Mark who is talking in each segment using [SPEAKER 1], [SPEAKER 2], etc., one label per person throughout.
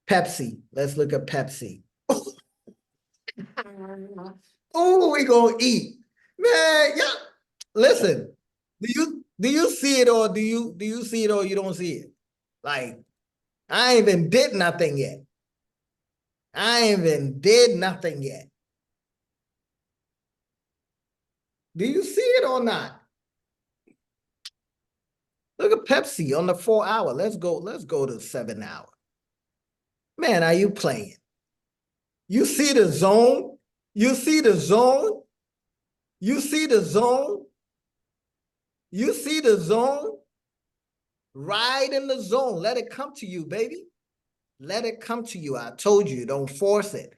[SPEAKER 1] Pepsi. Let's look at Pepsi. Oh, we gonna eat. Man, yeah. Listen, do you see it or do you see it or you don't see it? Like, I ain't even did nothing yet. I ain't even did nothing yet. Do you see it or not? Look at Pepsi on the 4 hour. Let's go to 7 hour. Man, are you playing? You see the zone? You see the zone? You see the zone? You see the zone? Ride in the zone. Let it come to you, baby. Let it come to you. I told you, don't force it.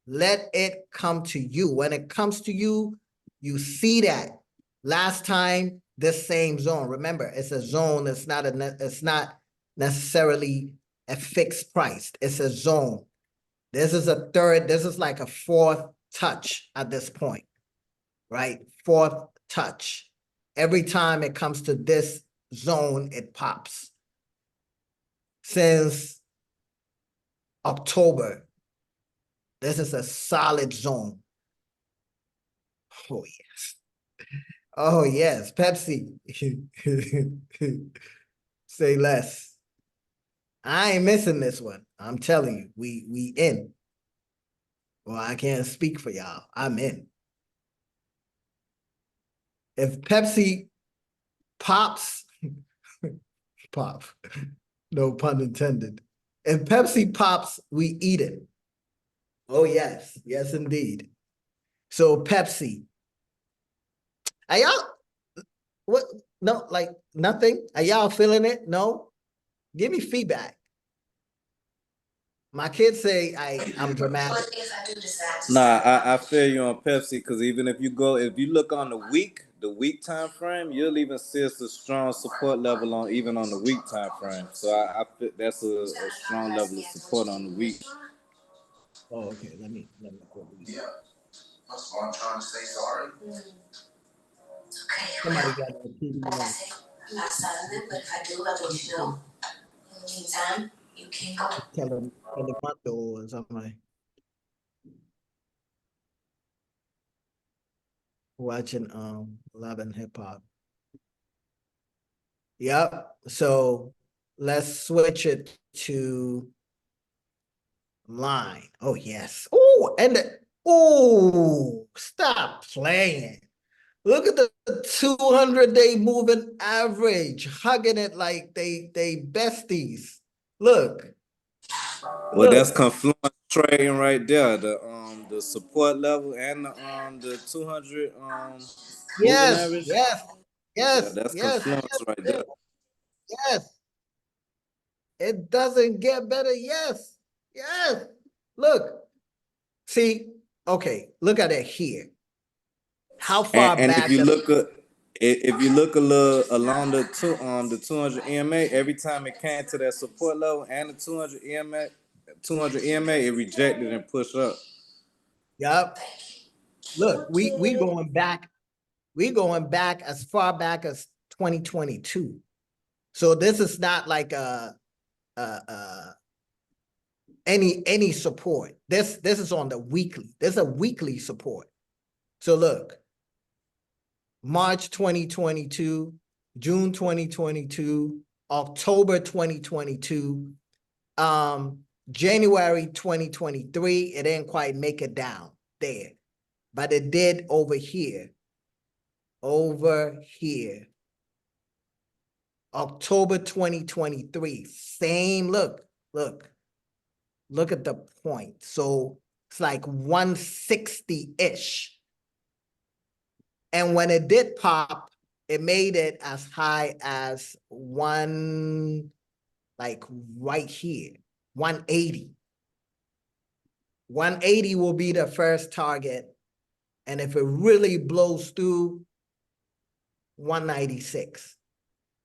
[SPEAKER 1] Let it come to you. When it comes to you, you see that. Last time, this same zone. Remember, it's a zone. It's not necessarily a fixed price. It's a zone. This is a third. This is like a fourth touch at this point, right? Fourth touch. Every time it comes to this zone, it pops. Since October, this is a solid zone. Oh, yes. Oh, yes. Pepsi. Say less. I ain't missing this one. I'm telling you, we in. Well, I can't speak for y'all. I'm in. If Pepsi pops, pop, no pun intended. If Pepsi pops, we eat it. Oh, yes. Yes, indeed. So Pepsi. Are y'all, what? No, like nothing? Are y'all feeling it? No? Give me feedback. My kids say I'm dramatic.
[SPEAKER 2] Nah, I feel you on Pepsi because even if you look on the week time frame, you'll even see it's a strong support level on even on the week time frame. So I feel that's a strong level of support on the week.
[SPEAKER 1] Oh, okay. Let me go.
[SPEAKER 3] Yeah. That's why I'm trying to say sorry. Okay,
[SPEAKER 1] Somebody
[SPEAKER 3] well,
[SPEAKER 1] got that TV
[SPEAKER 3] like I
[SPEAKER 1] on.
[SPEAKER 3] said, I'm not selling it, but if I do, I'll let you know. In the meantime, you can go.
[SPEAKER 1] Tell them or something. Watching Love and Hip Hop. Yep. So let's switch it to line. Oh yes. Oh, and stop playing. Look at the 200-day moving average, hugging it like they besties. Look,
[SPEAKER 2] Well, that's
[SPEAKER 1] look.
[SPEAKER 2] confluence trading right there. The support level and the 200 moving
[SPEAKER 1] Yes,
[SPEAKER 2] average.
[SPEAKER 1] yes,
[SPEAKER 2] Yeah,
[SPEAKER 1] yes,
[SPEAKER 2] that's
[SPEAKER 1] yes,
[SPEAKER 2] confluence right
[SPEAKER 1] yes,
[SPEAKER 2] there.
[SPEAKER 1] yes. It doesn't get better. Yes, yes. Look, see, okay, look at it here. How far
[SPEAKER 2] And
[SPEAKER 1] back?
[SPEAKER 2] if you look a little along the 200 EMA, every time it came to that support level and the 200 EMA, it rejected and pushed up.
[SPEAKER 1] Yep. Look, we going back. We going back as far back as 2022. So this is not like a any support. This is on the weekly. This is a weekly support. So look, March 2022, June 2022, October 2022, January 2023. It didn't quite make it down there, but it did over here. Over here. October 2023. Same look. Look at the point. So it's like 160-ish. And when it did pop, it made it as high as like right here, 180. 180 will be the first target. And if it really blows through, 196.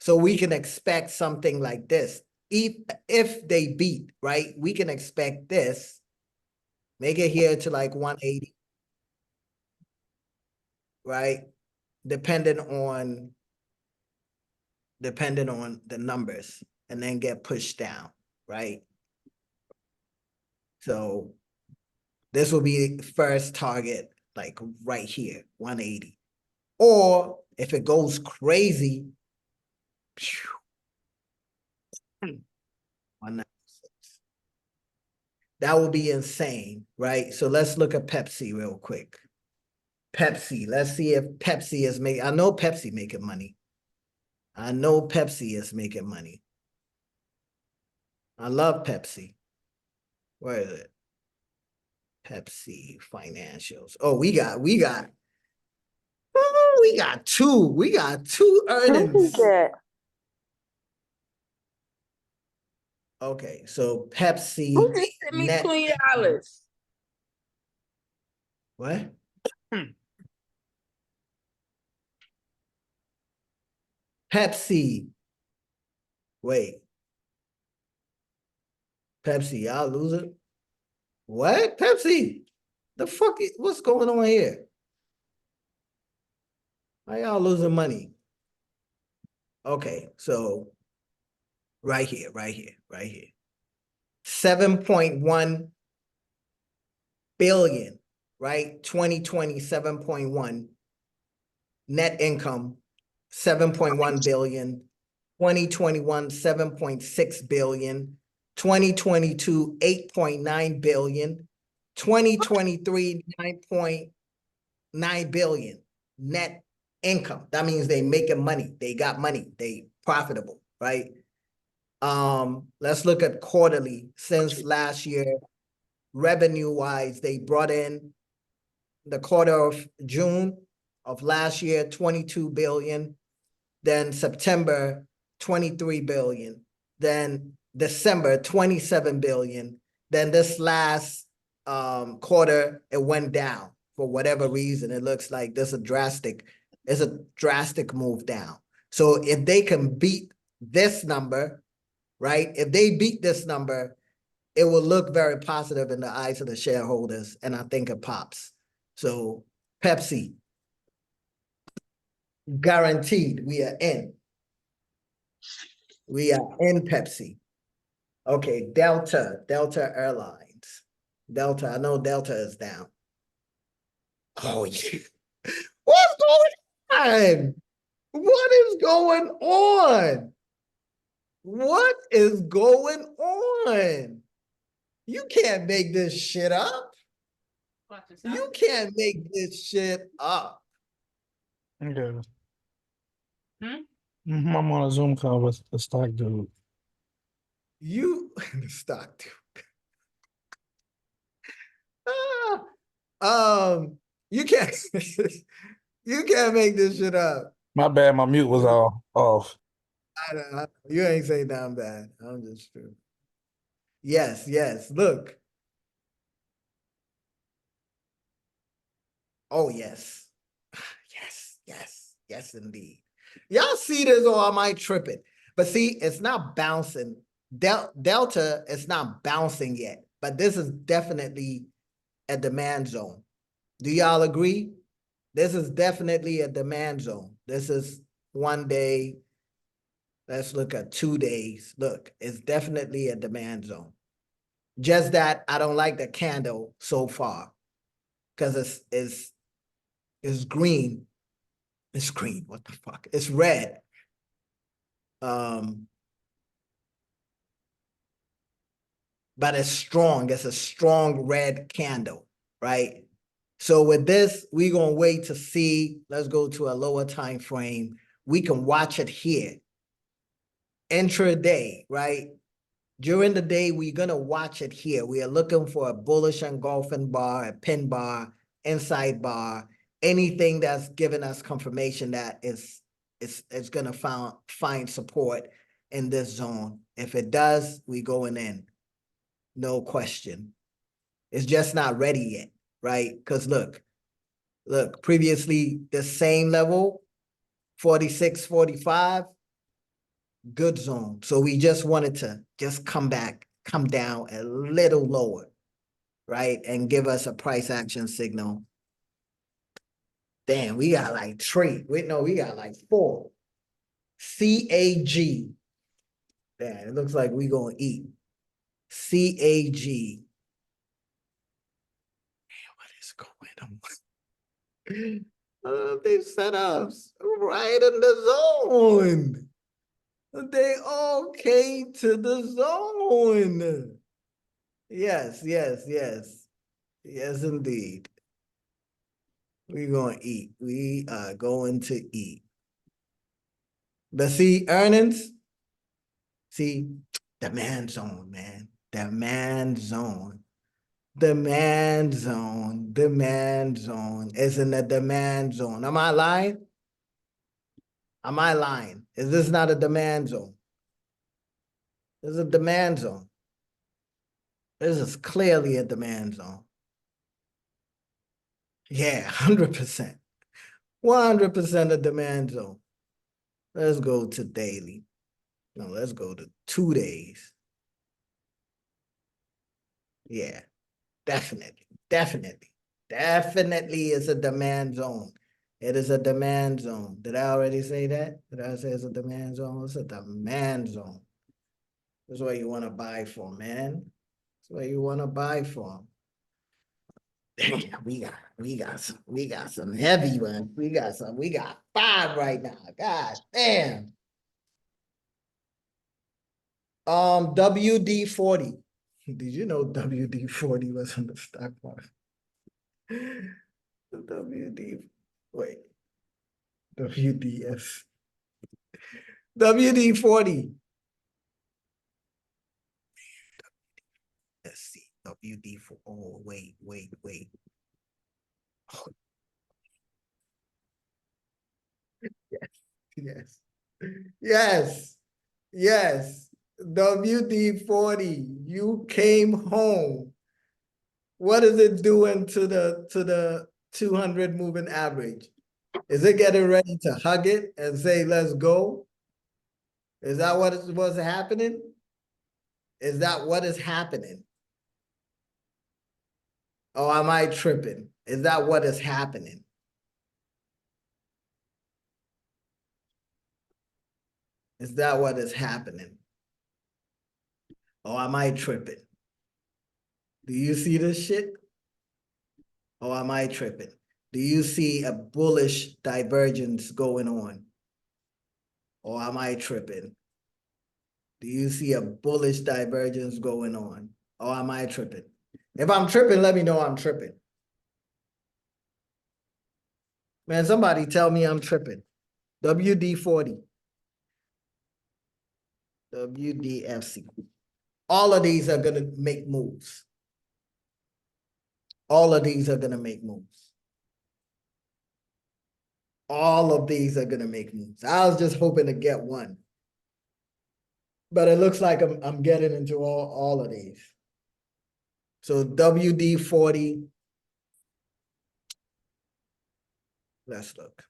[SPEAKER 1] So we can expect something like this. If they beat, right, we can expect this. Make it here to like 180. Right? Depending on the numbers, and then get pushed down, right? So this will be first target, like right here, 180. Or if it goes crazy, 196. That would be insane, right? So let's look at Pepsi real quick. Pepsi, let's see if Pepsi is making, I know Pepsi making money. I know Pepsi is making money. I love Pepsi. Where is it? Pepsi financials. Oh, we got two. We got two
[SPEAKER 4] Who is
[SPEAKER 1] earnings.
[SPEAKER 4] that?
[SPEAKER 1] Okay, so
[SPEAKER 4] Who
[SPEAKER 1] Pepsi
[SPEAKER 4] just sent me
[SPEAKER 1] net.
[SPEAKER 4] $20?
[SPEAKER 1] What? Pepsi. Wait. Pepsi, y'all losing? What? Pepsi? The fuck? What's going on here? Why y'all losing money? Okay, so right here. 7.1 billion, right? 2020, 7.1. Net income, 7.1 billion. 2021, 7.6 billion. 2022, 8.9 billion. 2023, 9.9 billion net income. That means they making money. They got money. They profitable, right? Let's look at quarterly. Since last year, revenue wise, they brought in the quarter of June of last year, 22 billion. Then September, 23 billion. Then December, 27 billion. Then this last quarter, it went down for whatever reason. It looks like there's a drastic move down. So if they can beat this number, right? If they beat this number, it will look very positive in the eyes of the shareholders, and I think it pops. So Pepsi, guaranteed, we are in. We are in Pepsi. Okay, Delta Airlines. Delta, I know Delta is down. Oh, yeah. What's going on? What is going on? What is going on? You can't make this shit up. You can't make this shit up.
[SPEAKER 5] Okay. I'm on a Zoom call with the stock dude.
[SPEAKER 1] You stock dude. You can't you can't make this shit up.
[SPEAKER 5] My bad, my mute was all off.
[SPEAKER 1] I don't, you ain't saying nothing bad. I'm just true. Yes, look. Oh, yes. Yes, indeed. Y'all see this or am I tripping? But see, it's not bouncing. Delta is not bouncing yet, but this is definitely a demand zone. Do y'all agree? This is definitely a demand zone. This is 1 day. Let's look at 2 days. Look, it's definitely a demand zone. Just that I don't like the candle so far because it's green. It's green. What the fuck? It's red. But it's strong. It's a strong red candle, right? So with this, we're gonna wait to see. Let's go to a lower time frame. We can watch it here. Intraday, right? During the day, we're gonna watch it here. We are looking for a bullish engulfing bar, a pin bar, inside bar, anything that's giving us confirmation that it's gonna find support in this zone. If it does, we going in, no question. It's just not ready yet, right? Because look, previously the same level, 46, 45, good zone. So we just wanted to just come down a little lower, right? And give us a price action signal. Damn, we got like 3. Wait, no, we got like 4. CAG. Damn, it looks like we gonna eat. CAG. They set us right in the zone. They all came to the zone. Yes, yes, yes. Yes, indeed. We're going to eat. We are going to eat. But see, earnings, see, demand zone, man. Demand zone. Demand zone. Demand zone. It's in the demand zone. Am I lying? Am I lying? Is this not a demand zone? This is a demand zone. This is clearly a demand zone. Yeah, 100%. 100% a demand zone. Let's go to daily. No, let's go to 2 days. Yeah, definitely, definitely, definitely it's a demand zone. It is a demand zone. Did I already say that? Did I say it's a demand zone? It's a demand zone. That's what you want to buy for, man. That's what you want to buy for. Damn, we got some heavy ones. We got 5 right now. God damn. WD-40. Did you know WD-40 was on the stock market? WD, wait, WDS. WD-40. Let's see. WD-40. Oh, wait. Oh, yes. Yes. Yes. WD-40. You came home. What is it doing to the 200 moving average? Is it getting ready to hug it and say, let's go? Is that what's happening? Is that what is happening? Oh, am I tripping? Is that what is happening? Is that what is happening? Oh, am I tripping? Do you see this shit? Or am I tripping? Do you see a bullish divergence going on? Or am I tripping? Do you see a bullish divergence going on? Or am I tripping? If I'm tripping, let me know I'm tripping. Man, somebody tell me I'm tripping. WD-40. WDFC. All of these are going to make moves. All of these are going to make moves. All of these are going to make moves. I was just hoping to get one. But it looks like I'm getting into all of these. So WD-40. Let's look.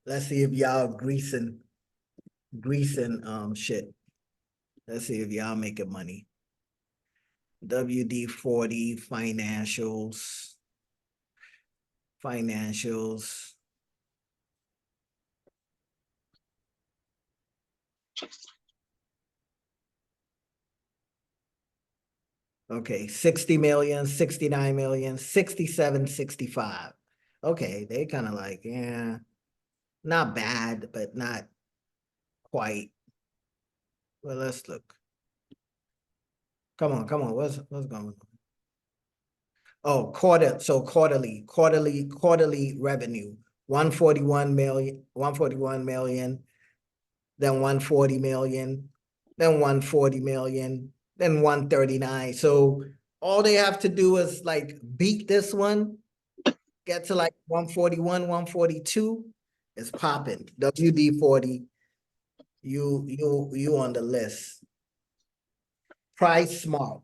[SPEAKER 1] Let's see if y'all greasing shit. Let's see if y'all making money. WD-40 financials. Okay, 60 million, 69 million, 67, 65. Okay, they kind of like, yeah, not bad, but not quite. Well, let's look. Come on, what's going on? Oh, quarterly revenue, 141 million, then 140 million, then 140 million, then 139. So all they have to do is like beat this one, get to like 141, 142. It's popping. WD-40, you on the list. Price smart.